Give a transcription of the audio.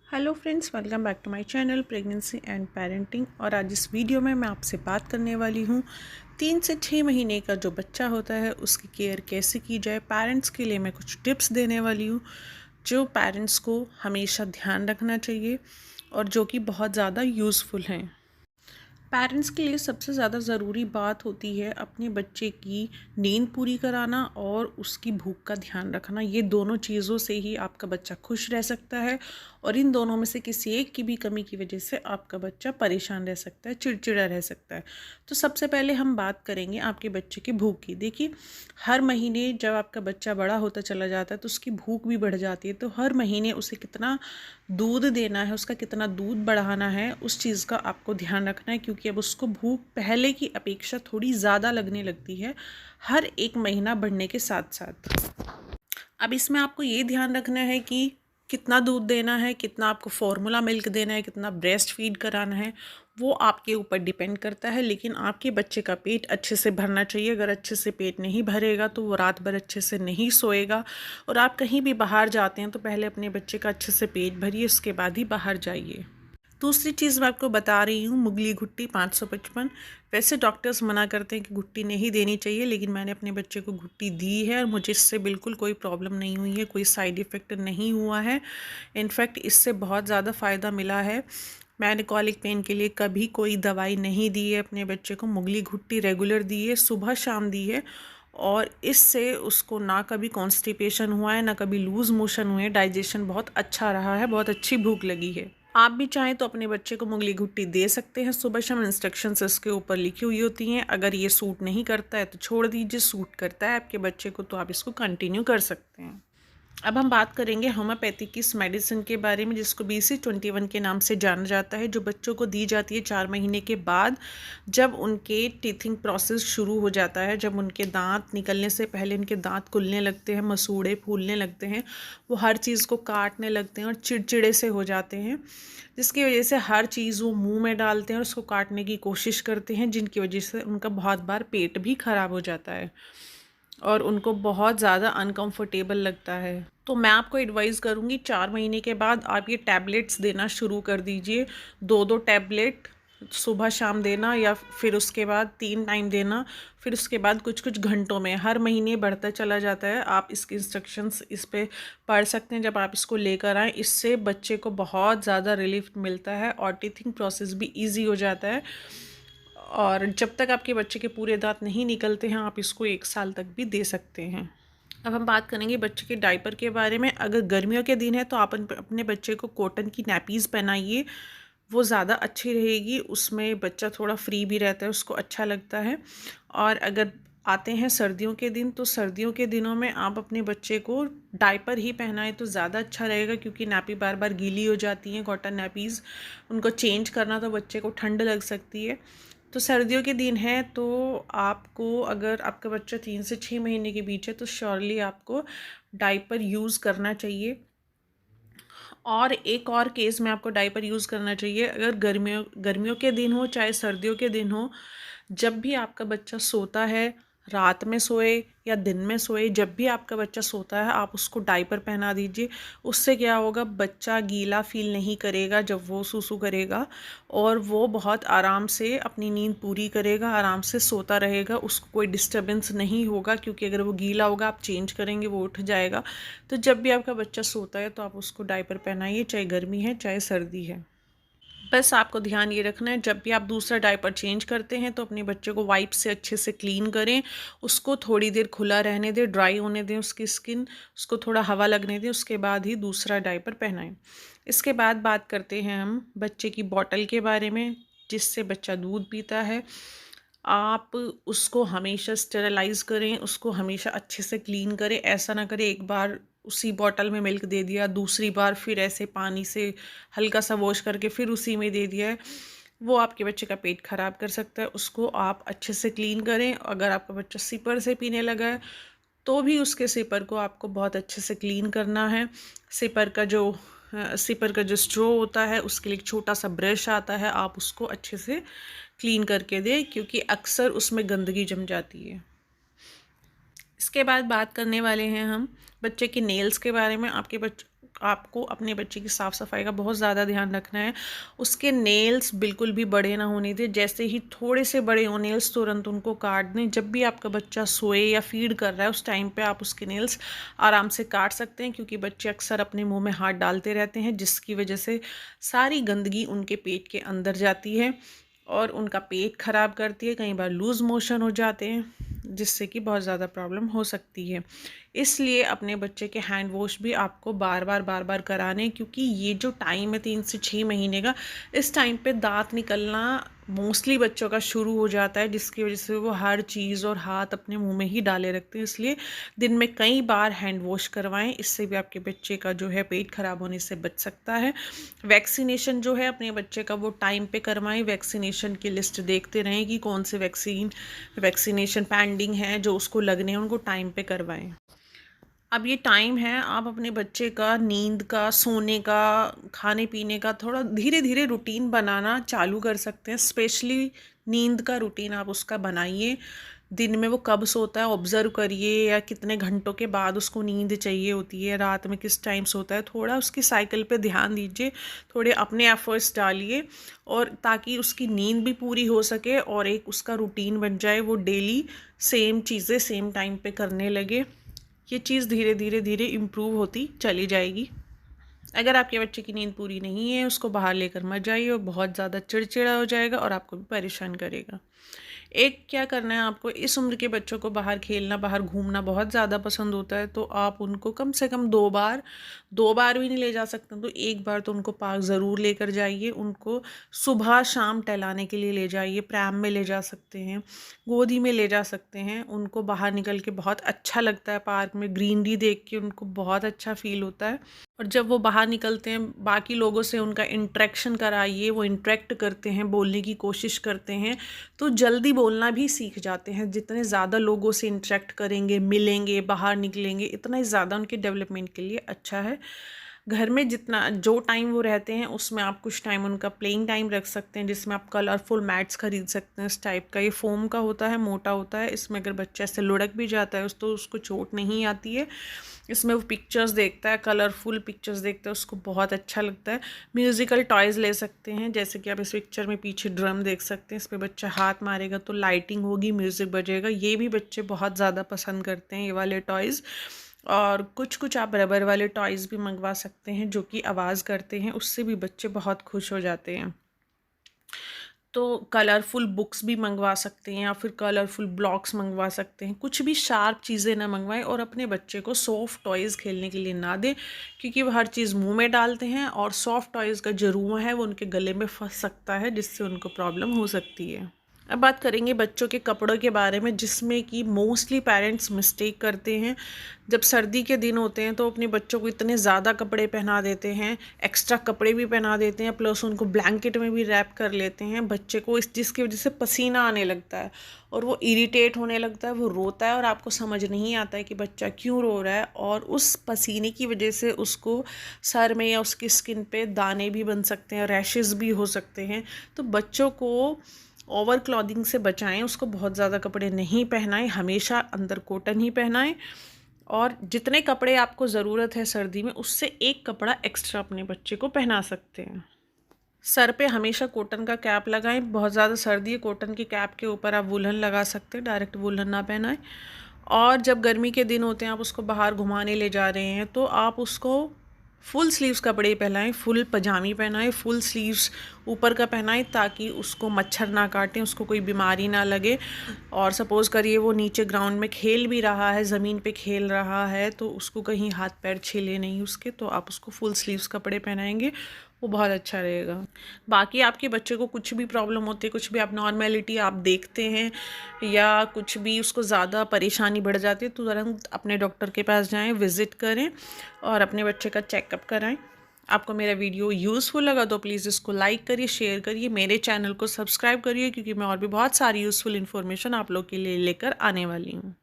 Hello friends, welcome back to my channel pregnancy and parenting. और आज इस video में मैं आपसे बात करने वाली हूँ 3 से 6 महीने का जो बच्चा होता है उसकी केयर कैसे की जाए। पेरेंट्स के लिए मैं कुछ टिप्स देने वाली हूँ जो पेरेंट्स को हमेशा ध्यान रखना चाहिए और जो कि बहुत ज़्यादा यूज़फुल हैं। पेरेंट्स के लिए सबसे ज़्यादा ज़रूरी बात होती है अपने बच्चे की नींद पूरी कराना और उसकी भूख का ध्यान रखना। ये दोनों चीज़ों से ही आपका बच्चा खुश रह सकता है और इन दोनों में से किसी एक की भी कमी की वजह से आपका बच्चा परेशान रह सकता है, चिड़चिड़ा रह सकता है। तो सबसे पहले हम बात करेंगे आपके बच्चे की भूख की। देखिए, हर महीने जब आपका बच्चा बड़ा होता चला जाता है तो उसकी भूख भी बढ़ जाती है। तो हर महीने उसे कितना दूध देना है, उसका कितना दूध बढ़ाना है, उस चीज़ का आपको ध्यान रखना है, क्योंकि अब उसको भूख पहले की अपेक्षा थोड़ी ज़्यादा लगने लगती है हर एक महीना बढ़ने के साथ साथ। अब इसमें आपको ये ध्यान रखना है कि कितना दूध देना है, कितना आपको फॉर्मूला मिल्क देना है, कितना ब्रेस्ट फीड कराना है, वो आपके ऊपर डिपेंड करता है। लेकिन आपके बच्चे का पेट अच्छे से भरना चाहिए। अगर अच्छे से पेट नहीं भरेगा तो वो रात भर अच्छे से नहीं सोएगा। और आप कहीं भी बाहर जाते हैं तो पहले अपने बच्चे का अच्छे से पेट भरिए, उसके बाद ही बाहर जाइए। दूसरी चीज़ मैं आपको बता रही हूँ, मुगली घुट्टी 555। वैसे डॉक्टर्स मना करते हैं कि घुट्टी नहीं देनी चाहिए, लेकिन मैंने अपने बच्चे को घुट्टी दी है और मुझे इससे बिल्कुल कोई प्रॉब्लम नहीं हुई है, कोई साइड इफ़ेक्ट नहीं हुआ है। इनफैक्ट इससे बहुत ज़्यादा फ़ायदा मिला है। मैंने कॉलिक पेन के लिए कभी कोई दवाई नहीं दी है अपने बच्चे को। मुगली घुट्टी रेगुलर दी है, सुबह शाम दी है, और इससे उसको ना कभी कॉन्स्टिपेशन हुआ है, ना कभी लूज़ मोशन हुए। डाइजेशन बहुत अच्छा रहा है, बहुत अच्छी भूख लगी है। आप भी चाहें तो अपने बच्चे को मुगली घुट्टी दे सकते हैं। सुबह शाम इंस्ट्रक्शंस इसके ऊपर लिखी हुई होती हैं। अगर ये सूट नहीं करता है तो छोड़ दीजिए, सूट करता है आपके बच्चे को तो आप इसको कंटिन्यू कर सकते हैं। अब हम बात करेंगे होम्योपैथिक की इस मेडिसिन के बारे में, जिसको BC21 के नाम से जाना जाता है, जो बच्चों को दी जाती है 4 महीने के बाद, जब उनके टीथिंग प्रोसेस शुरू हो जाता है, जब उनके दांत निकलने से पहले उनके दांत खुलने लगते हैं, मसूड़े फूलने लगते हैं, वो हर चीज़ को काटने लगते हैं और चिड़चिड़े से हो जाते हैं, जिसकी वजह से हर चीज़ वो मुंह में डालते हैं और उसको काटने की कोशिश करते हैं, जिनकी वजह से उनका बहुत बार पेट भी ख़राब हो जाता है और उनको बहुत ज़्यादा अनकंफर्टेबल लगता है। तो मैं आपको एडवाइस करूँगी 4 महीने के बाद आप ये टैबलेट्स देना शुरू कर दीजिए। 2-2 टैबलेट सुबह शाम देना, या फिर उसके बाद 3 टाइम देना, फिर उसके बाद कुछ-कुछ घंटों में। हर महीने बढ़ता चला जाता है। आप इसके इंस्ट्रक्शंस इस पे पढ़ सकते हैं जब आप इसको लेकर आएँ। इससे बच्चे को बहुत ज़्यादा रिलीफ मिलता है और टीथिंग प्रोसेस भी ईज़ी हो जाता है। और जब तक आपके बच्चे के पूरे दांत नहीं निकलते हैं आप इसको 1 साल तक भी दे सकते हैं। अब हम बात करेंगे बच्चे के डायपर के बारे में। अगर गर्मियों के दिन है तो आप अपने बच्चे को कॉटन की नैपीज़ पहनाइए, वो ज़्यादा अच्छी रहेगी। उसमें बच्चा थोड़ा फ्री भी रहता है, उसको अच्छा लगता है। और अगर आते हैं सर्दियों के दिन, तो सर्दियों के दिनों में आप अपने बच्चे को डायपर ही पहनाएं तो ज़्यादा अच्छा रहेगा, क्योंकि नैपी बार बार गीली हो जाती हैं, कॉटन नैपीज़। उनको चेंज करना तो बच्चे को ठंड लग सकती है। तो सर्दियों के दिन है तो आपको, अगर आपका बच्चा 3 से 6 महीने के बीच है, तो श्योरली आपको डायपर यूज़ करना चाहिए। और एक और केस में आपको डायपर यूज़ करना चाहिए, अगर गर्मियों के दिन हो चाहे सर्दियों के दिन हो, जब भी आपका बच्चा सोता है, रात में सोए या दिन में सोए, जब भी आपका बच्चा सोता है आप उसको डायपर पहना दीजिए। उससे क्या होगा, बच्चा गीला फील नहीं करेगा जब वो सूसू करेगा, और वो बहुत आराम से अपनी नींद पूरी करेगा, आराम से सोता रहेगा, उसको कोई डिस्टर्बेंस नहीं होगा। क्योंकि अगर वो गीला होगा आप चेंज करेंगे वो उठ जाएगा। तो जब भी आपका बच्चा सोता है तो आप उसको डायपर पहनाइए, चाहे गर्मी है चाहे सर्दी है। बस आपको ध्यान ये रखना है, जब भी आप दूसरा डायपर चेंज करते हैं तो अपने बच्चे को वाइप से अच्छे से क्लीन करें। उसको थोड़ी देर खुला रहने दें, ड्राई होने दें उसकी स्किन, उसको थोड़ा हवा लगने दें, उसके बाद ही दूसरा डायपर पहनाएं। इसके बाद बात करते हैं हम बच्चे की बॉटल के बारे में, जिससे बच्चा दूध पीता है। आप उसको हमेशा स्टेरलाइज़ करें, उसको हमेशा अच्छे से क्लीन करें। ऐसा ना करें एक बार उसी बॉटल में मिल्क दे दिया, दूसरी बार फिर ऐसे पानी से हल्का सा वॉश करके फिर उसी में दे दिया है। वो आपके बच्चे का पेट ख़राब कर सकता है। उसको आप अच्छे से क्लीन करें। अगर आपका बच्चा सिपर से पीने लगा है तो भी उसके सिपर को आपको बहुत अच्छे से क्लीन करना है। सिपर का जो स्ट्रॉ होता है उसके लिए एक छोटा सा ब्रश आता है, आप उसको अच्छे से क्लीन करके दें, क्योंकि अक्सर उसमें गंदगी जम जाती है। इसके बाद बात करने वाले हैं हम बच्चे के नेल्स के बारे में। आपके आपको अपने बच्चे की साफ़ सफाई का बहुत ज़्यादा ध्यान रखना है। उसके नेल्स बिल्कुल भी बड़े ना होने दें। जैसे ही थोड़े से बड़े हो नेल्स तुरंत उनको काट दें। जब भी आपका बच्चा सोए या फीड कर रहा है उस टाइम पे आप उसके नेल्स आराम से काट सकते हैं, क्योंकि बच्चे अक्सर अपने मुंह में हाथ डालते रहते हैं, जिसकी वजह से सारी गंदगी उनके पेट के अंदर जाती है और उनका पेट ख़राब करती है। कई बार लूज़ मोशन हो जाते हैं, जिससे कि बहुत ज़्यादा प्रॉब्लम हो सकती है। इसलिए अपने बच्चे के हैंड वॉश भी आपको बार बार कराने, क्योंकि ये जो टाइम है 3 से 6 महीने का, इस टाइम पे दांत निकलना मोस्टली बच्चों का शुरू हो जाता है, जिसकी वजह से वो हर चीज़ और हाथ अपने मुंह में ही डाले रखते हैं। इसलिए दिन में कई बार हैंड वॉश करवाएं, इससे भी आपके बच्चे का जो है पेट खराब होने से बच सकता है। वैक्सीनेशन जो है अपने बच्चे का वो टाइम पे करवाएं। वैक्सीनेशन की लिस्ट देखते रहें कि कौन से वैक्सीनेशन पेंडिंग है जो उसको लगने हैं, उनको टाइम पे करवाएं। अब ये टाइम है, आप अपने बच्चे का नींद का, सोने का, खाने पीने का थोड़ा धीरे धीरे रूटीन बनाना चालू कर सकते हैं। स्पेशली नींद का रूटीन आप उसका बनाइए। दिन में वो कब सोता है ऑब्ज़र्व करिए, या कितने घंटों के बाद उसको नींद चाहिए होती है, रात में किस टाइम सोता है, थोड़ा उसकी साइकिल पे ध्यान दीजिए, थोड़े अपने एफर्ट्स डालिए, और ताकि उसकी नींद भी पूरी हो सके और एक उसका रूटीन बन जाए, वो डेली सेम चीज़ें सेम टाइम पे करने लगे। ये चीज़ धीरे धीरे धीरे इम्प्रूव होती चली जाएगी। अगर आपके बच्चे की नींद पूरी नहीं है, उसको बाहर लेकर मत जाइए, वो बहुत ज़्यादा चिड़चिड़ा हो जाएगा और आपको भी परेशान करेगा। एक क्या करना है आपको, इस उम्र के बच्चों को बाहर खेलना, बाहर घूमना बहुत ज़्यादा पसंद होता है, तो आप उनको कम से कम 2 बार भी नहीं ले जा सकते तो 1 बार तो उनको पार्क ज़रूर लेकर जाइए। उनको सुबह शाम टहलाने के लिए ले जाइए, प्रैम में ले जा सकते हैं, गोदी में ले जा सकते हैं। उनको बाहर निकल के बहुत अच्छा लगता है, पार्क में ग्रीनरी देख के उनको बहुत अच्छा फील होता है। और जब वो बाहर निकलते हैं, बाकी लोगों से उनका इंटरेक्शन कराइए, वो इंटरेक्ट करते हैं, बोलने की कोशिश करते हैं, तो जल्दी बोलना भी सीख जाते हैं। जितने ज़्यादा लोगों से इंटरेक्ट करेंगे, मिलेंगे, बाहर निकलेंगे, इतना ही ज़्यादा उनके डेवलपमेंट के लिए अच्छा है। घर में जितना जो टाइम वो रहते हैं उसमें आप कुछ टाइम उनका प्लेइंग टाइम रख सकते हैं, जिसमें आप कलरफुल मैट्स खरीद सकते हैं। इस टाइप का ये फोम का होता है, मोटा होता है, इसमें अगर बच्चा ऐसे लुढ़क भी जाता है तो उसको चोट नहीं आती है। इसमें वो पिक्चर्स देखता है, कलरफुल पिक्चर्स देखता है, उसको बहुत अच्छा लगता है। म्यूज़िकल टॉयज़ ले सकते हैं, जैसे कि आप इस पिक्चर में पीछे ड्रम देख सकते हैं, इस पर बच्चा हाथ मारेगा तो लाइटिंग होगी, म्यूज़िक बजेगा। ये भी बच्चे बहुत ज़्यादा पसंद करते हैं ये वाले टॉयज़। और कुछ आप रबर वाले टॉयज़ भी मंगवा सकते हैं जो कि आवाज़ करते हैं, उससे भी बच्चे बहुत खुश हो जाते हैं। तो कलरफुल बुक्स भी मंगवा सकते हैं, या फिर कलरफुल ब्लॉक्स मंगवा सकते हैं। कुछ भी शार्प चीज़ें ना मंगवाएं, और अपने बच्चे को सॉफ्ट टॉयज़ खेलने के लिए ना दें, क्योंकि वो हर चीज़ मुंह में डालते हैं और सॉफ्ट टॉयज़ का जो रुआं है वो उनके गले में फंस सकता है, जिससे उनको प्रॉब्लम हो सकती है। अब बात करेंगे बच्चों के कपड़ों के बारे में, जिसमें कि मोस्टली पेरेंट्स मिस्टेक करते हैं। जब सर्दी के दिन होते हैं तो अपने बच्चों को इतने ज़्यादा कपड़े पहना देते हैं, एक्स्ट्रा कपड़े भी पहना देते हैं, प्लस उनको ब्लैंकेट में भी रैप कर लेते हैं बच्चे को, जिसकी वजह से पसीना आने लगता है और वो इरिटेट होने लगता है, वो रोता है और आपको समझ नहीं आता है कि बच्चा क्यों रो रहा है। और उस पसीने की वजह से उसको सर में या उसकी स्किन पे दाने भी बन सकते हैं, रैशेस भी हो सकते हैं। तो बच्चों को ओवर क्लॉथिंग से बचाएं, उसको बहुत ज़्यादा कपड़े नहीं पहनाएं, हमेशा अंदर कॉटन ही पहनाएं। और जितने कपड़े आपको ज़रूरत है सर्दी में, उससे एक कपड़ा एक्स्ट्रा अपने बच्चे को पहना सकते हैं। सर पे हमेशा कॉटन का कैप लगाएं। बहुत ज़्यादा सर्दी है, कॉटन की कैप के ऊपर आप वुलन लगा सकते हैं, डायरेक्ट वुलन ना पहनाएं। और जब गर्मी के दिन होते हैं, आप उसको बाहर घुमाने ले जा रहे हैं, तो आप उसको फुल स्लीव्स कपड़े पहनाएं, फुल पजामी पहनाएं, फुल स्लीव्स ऊपर का पहनाएं, ताकि उसको मच्छर ना काटें, उसको कोई बीमारी ना लगे। और सपोज़ करिए वो नीचे ग्राउंड में खेल भी रहा है, ज़मीन पे खेल रहा है, तो उसको कहीं हाथ पैर छीले नहीं उसके, तो आप उसको फुल स्लीव्स कपड़े पहनाएंगे, वो बहुत अच्छा रहेगा। बाकी आपके बच्चे को कुछ भी प्रॉब्लम होती है, कुछ भी आप नॉर्मेलिटी आप देखते हैं, या कुछ भी उसको ज़्यादा परेशानी बढ़ जाती है, तो तुरंत अपने डॉक्टर के पास जाएं, विज़िट करें और अपने बच्चे का चेकअप कराएं। आपको मेरा वीडियो यूज़फुल लगा तो प्लीज़ इसको लाइक करिए, शेयर करिए, मेरे चैनल को सब्सक्राइब करिए, क्योंकि मैं और भी बहुत सारी यूज़फुल इन्फॉर्मेशन आप लोग के लिए लेकर आने वाली हूँ।